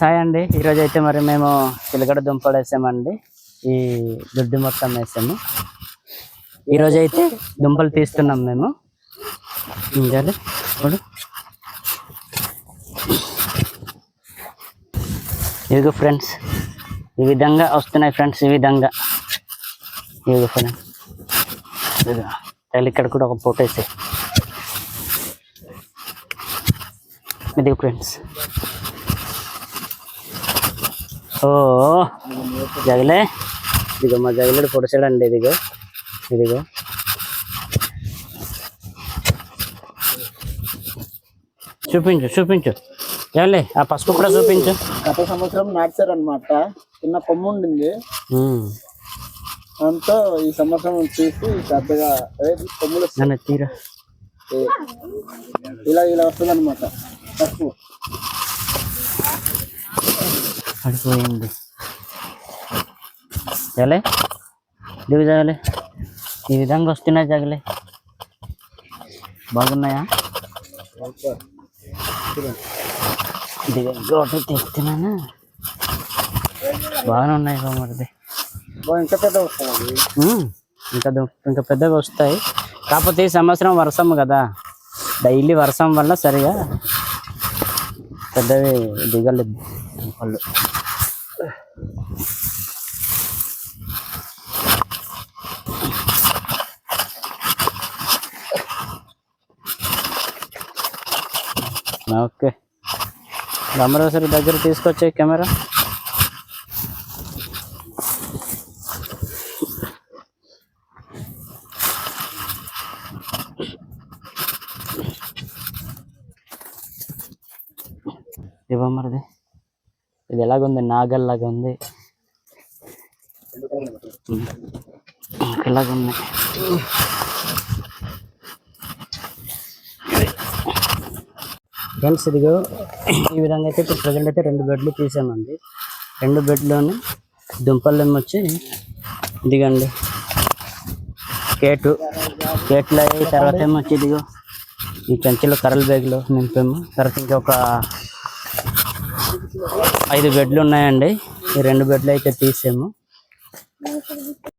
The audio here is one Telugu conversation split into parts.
హాయ్ అండి, ఈరోజు అయితే మరి మేము చిలకడ దుంపలు వేసామండి. ఈ దుడ్డు మొత్తం వేసాము. ఈరోజు అయితే దుంపలు తీస్తున్నాం మేము. ఇంకాలి ఇప్పుడు ఇదిగో ఫ్రెండ్స్, ఈ విధంగా వస్తున్నాయి ఫ్రెండ్స్. ఈ విధంగా ఇదిగో ఫ్రెండ్స్, ఇక్కడ కూడా ఒక ఫోటో వేసే. ఇదిగో ఫ్రెండ్స్, ఓ జగలే, ఇదిగో మా జగలేడు పొడిచాడండి. ఇదిగో ఇదిగో చూపించు చూపించు జగలే, ఆ పసుపు కూడా చూపించు. గత సంవత్సరం నాటారు అనమాట, చిన్న కొమ్ము ఉండింది. దాంతో ఈ సంవత్సరం చూసి పెద్దగా కొమ్ములు తీరా ఇలా ఇలా వస్తుంది అనమాట. పసుపు పడిపోయింది. జగలే దిగు, జగలే ఈ విధంగా వస్తున్నాయి. జగలే బాగున్నాయా? దిగోటి తెస్తున్నాను, బాగానే ఉన్నాయి మరిది. ఇంకా పెద్ద వస్తాయి, ఇంకా పెద్దగా వస్తాయి. కాకపోతే ఈ సంవత్సరం వర్షం కదా, డైలీ వర్షం వల్ల సరిగా పెద్దవి దిగలేదు వాళ్ళు. ఓకే, గమరసరి దగ్గర తీసుకొచ్చే కెమెరా. ఇవ్వమరిది, ఇది ఎలాగుంది? నాగల్లాగా ఉంది, ఇలాగుంది. ఫ్రెండ్స్ ఇదిగో ఈ విధంగా అయితే ఇప్పుడు ప్రజెంట్ అయితే 2 బెడ్లు తీసామండి. 2 బెడ్లోని దుంపలు ఏమొచ్చి ఇదిగండి కేట్లు అయ్యి, తర్వాత ఏమొచ్చి ఇదిగో ఈ చెంచులో కర్రల బ్యాగ్లో నింపాము. తర్వాత ఇంకొక 5 బెడ్లు ఉన్నాయండి. ఈ 2 బెడ్లు అయితే తీసాము.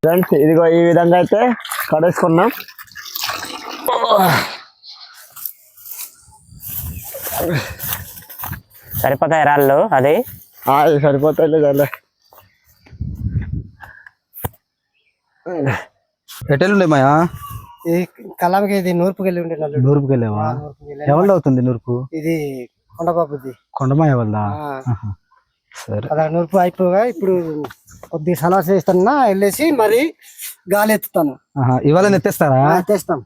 ఫ్రెండ్స్ ఇదిగో ఈ విధంగా అయితే కడేసుకున్నాం. సరిపోతాయి రాళ్ళు, అది సరిపోతాయి. ఎటెళ్ళుండే మాయా? ఈ కలాంకి ఇది నూర్పుకి వెళ్ళి ఉండే. నూర్పుకి వెళ్ళావా? ఎవరిలో అవుతుంది నూర్పు? ఇది కొండబాబుది, కొండమాయ వల్ల. సరే, అలా నూర్పు అయిపోగా ఇప్పుడు కొద్దిగా సలాస చేస్తున్నా, వెళ్ళేసి మరి గాలి ఎత్తుతాను. ఇవాళ ఎత్తేస్తారా? ఎత్తేస్తాం.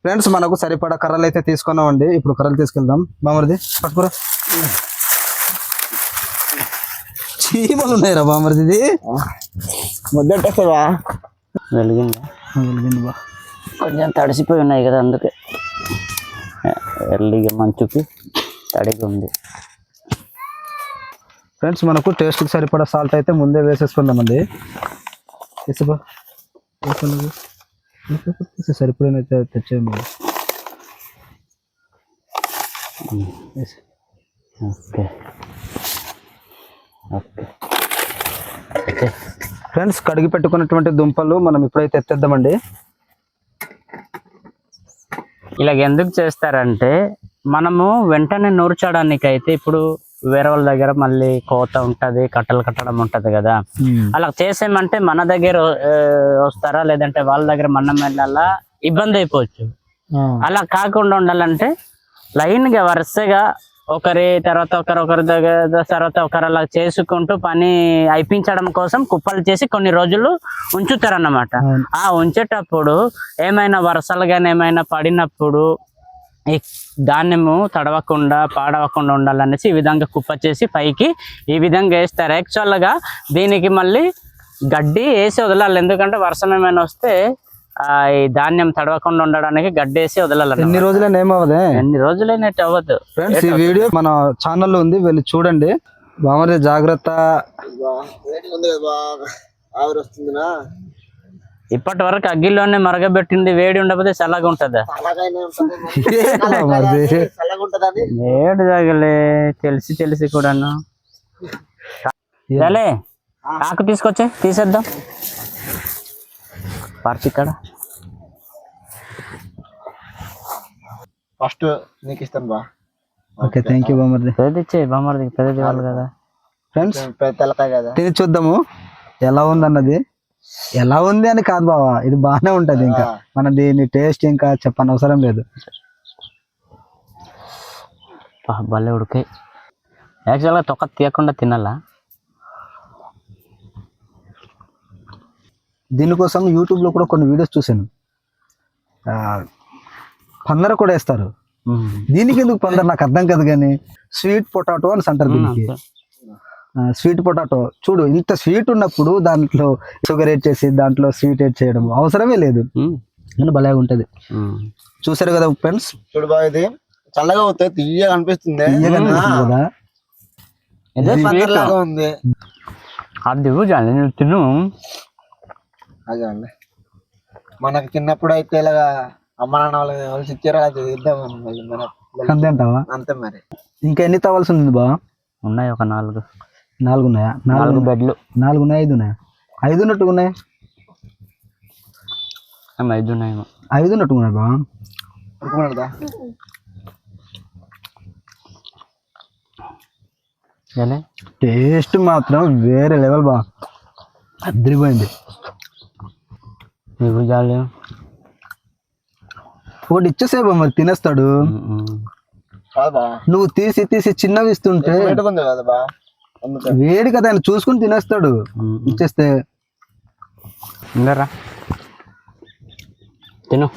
ఫ్రెండ్స్ మనకు సరిపడా కర్రలు అయితే తీసుకున్నామండి. ఇప్పుడు కర్రలు తీసుకెళ్దాం. బామరిది పట్టుకురా. చీమలు ఉన్నాయిరా బామరిది. ఇది ముద్దెట్టేస్తావా? వెలిగిందా? వెలిగింది బా. కొంచెం తడిసిపోయి ఉన్నాయి కదా, అందుకే ఎర్లీగా మంచుకి తడిగా ఉంది. ఫ్రెండ్స్ మనకు టేస్ట్కి సరిపడా సాల్ట్ అయితే ముందే వేసేసుకుందామండి. వేసిబా, సరిపడినైతే తెచ్చేయండి. ఓకే ఓకే ఓకే ఫ్రెండ్స్, కడిగి పెట్టుకున్నటువంటి దుంపలు మనం ఇప్పుడైతే ఎత్తేద్దామండి. ఇలాగ ఎందుకు చేస్తారంటే, మనము వెంటనే నూర్చడానికి అయితే ఇప్పుడు వేరే వాళ్ళ దగ్గర మళ్ళీ కోత ఉంటది, కట్టలు కట్టడం ఉంటది కదా. అలా చేసేమంటే మన దగ్గర వస్తారా, లేదంటే వాళ్ళ దగ్గర మనం వెళ్ళాలా, ఇబ్బంది అయిపోవచ్చు. అలా కాకుండా ఉండాలంటే లైన్ గా వరుసగా ఒకరి తర్వాత ఒకరి దగ్గర తర్వాత ఒకరు అలా చేసుకుంటూ పని అయిపించడం కోసం కుప్పలు చేసి కొన్ని రోజులు ఉంచుతారన్నమాట. ఆ ఉంచేటప్పుడు ఏమైనా వర్షాలు కానీ ఏమైనా పడినప్పుడు ఈ ధాన్యము తడవకుండా పాడవకుండా ఉండాలనేసి ఈ విధంగా కుప్ప చేసి పైకి ఈ విధంగా వేస్తారు. యాక్చువల్గా దీనికి మళ్ళీ గడ్డి వేసి వదలాలి, ఎందుకంటే వర్షం ఏమైనా వస్తే ఈ ధాన్యం తడవకుండా ఉండడానికి గడ్డి వేసి వదలాలి. ఎన్ని రోజులైనా ఏమవ్వదే? ఎన్ని రోజులైనా అవ్వదు. ఫ్రెండ్స్ ఈ వీడియో మన ఛానల్లో ఉంది, వెళ్ళి చూడండి. బామరి జాగ్రత్త. ఇప్పటి వరకు అగ్గిలోనే మరగబెట్టింది వేడి ఉండకపోతే చల్లగా ఉంటుందా? వేడి తగలే తెలిసి కూడాను. సరే ఆకు తీసుకొచ్చే తీసేద్దాం పర్చి ఇక్కడ ఫస్ట్ నీకు ఇస్తాను బా. ఓకే థ్యాంక్ యూ బామర్ది. పెద్దది ఇచ్చే బామ్మది పెద్దది ఇవ్వాలి కదా. ఫ్రెండ్స్ పెద్ద తెలకాయ కదా. తిని చూద్దాము ఎలా ఉంది అన్నది. ఎలా ఉంది అని కాదు బావా, ఇది బాగానే ఉంటది. ఇంకా మనం దీని టేస్ట్ ఇంకా చెప్పని అవసరం లేదు. భలే ఉడికాయి. యాక్చువల్గా తొక్క తీయకుండా తినాలా. దీనికోసం యూట్యూబ్ లో కూడా కొన్ని వీడియోస్ చూసాను. పందర కూడా వేస్తారు. దీనికి ఎందుకు పందర నాకు అర్థం కాదు, కానీ స్వీట్ పొటాటో అని అంటారు దీనికి. స్వీట్ పొటాటో చూడు, ఇంత స్వీట్ ఉన్నప్పుడు దాంట్లో షుగర్ యాడ్ చేసి దాంట్లో స్వీట్ యాడ్ చేయడం అవసరమే లేదు. కానీ భలే ఉంటది. చూసారు కదా ఫ్రెండ్స్, చూడు బా, ఇది చల్లగా అవుతాయి, తీయగా అనిపిస్తుంది కదా. లాగా ఉంది. అది నువ్వు తిను. అదే అండి, మనకి చిన్నప్పుడు అయితే ఇలాగా అమ్మ నాన్న వాళ్ళు ఇచ్చారు, అది ఇద్దాం అంతే అంటావా? అంతే మరి. ఇంకా ఎన్ని తవ్వాల్సి ఉంది బా? ఉన్నాయి ఒక 4 ఉన్నాయా? 4 బెడ్లు. 4 ఉన్నాయి, 5 ఉన్నాయా? 5 ఉన్నట్టుగా ఉన్నాయి. 5 ఉన్నాయి. 5 ఉన్నట్టుగా ఉన్నాయి బా. ఉడుకుమడదా? టేస్ట్ మాత్రం వేరే లెవెల్ బా, అదిరిపోయింది. ఒకటి ఇచ్చేసేబా, మరి తినేస్తాడు. నువ్వు తీసి తీసి చిన్నవి ఇస్తుంటే కదా బా, వేడి కదా, ఆయన చూసుకుని తినేస్తాడు. ఇచ్చేస్తే ఇందరా తిను.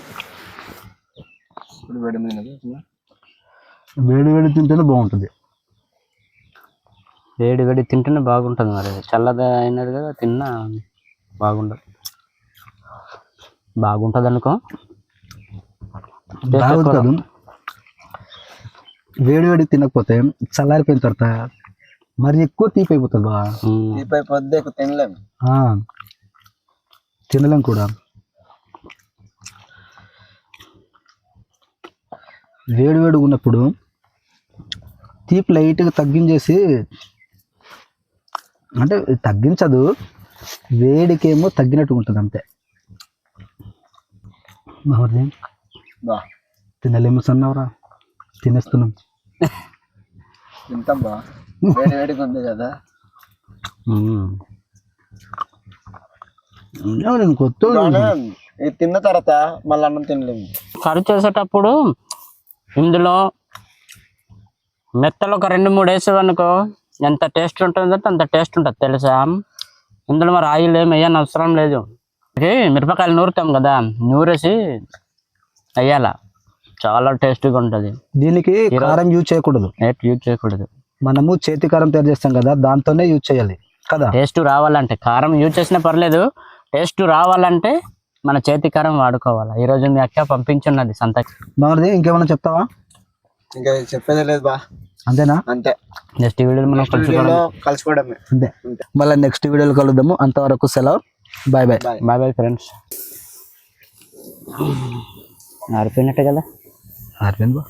వేడి వేడి తింటేనే బాగుంటుంది. వేడి వేడి తింటేనే బాగుంటుంది. మరి చల్లగా అయినది కదా తిన్నా బాగుండదు. బాగుంటుంది అనుకో. బాగుంటుంది. వేడి వేడి తినకపోతే చల్లారిపోయిన తర్వాత మరి ఎక్కువ తీపి అయిపోతుంది బా. తీపి అయిపోద్ది, ఎక్కువ తినలేము. తినలేం కూడా. వేడి వేడి ఉన్నప్పుడు తీపి లైట్గా తగ్గించేసి, అంటే తగ్గించదు, వేడికేమో తగ్గినట్టు ఉంటుంది అంతే. మామూలు బా తినలేము సన్నవరా, తినేస్తున్నాం. తింటాం బా, వేడి వేడిగా ఉంది కదా. నేను కొత్త ఇది తిన్న తర్వాత మళ్ళీ అన్నం తినలేము. కర్రీ చేసేటప్పుడు ఇందులో మెత్తలు ఒక 2-3 వేసేవనుకో ఎంత టేస్ట్ ఉంటుందంటే అంత టేస్ట్ ఉంటుంది తెలుసా. ఇందులో మరి ఆయిల్ ఏమి వేయని అవసరం లేదు. మిరపకాయలు నూరుతాం కదా, నూరేసి వేయాల, చాలా టేస్టీగా ఉంటుంది. దీనికి కారం యూజ్ చేయకూడదు, యూజ్ చేయకూడదు. మనము చేతి కారం తయారు చేస్తాం కదా, దాంతోనే యూజ్ చేయాలి కదా. టేస్ట్ రావాలంటే కారం యూజ్ చేసినా పర్లేదు, టేస్ట్ రావాలంటే మన చేతి కారం వాడుకోవాలి. ఈరోజు మీ అక్క పంపించున్నది సంతకి. మామూలుది ఇంకేమైనా చెప్తావా? ఇంకా చెప్పేదే లేదు బా, అంతేనా? అంతే. నెక్స్ట్ వీడియోలో మనం కలుసుకోవడమే. అంతే. మళ్ళీ నెక్స్ట్ వీడియోలో కలుద్దాము. అంతవరకు సెలవు. Bye bye. Bye bye friends. ఆరిపోయినట్టే కదా. ఆరిపోయింది బా.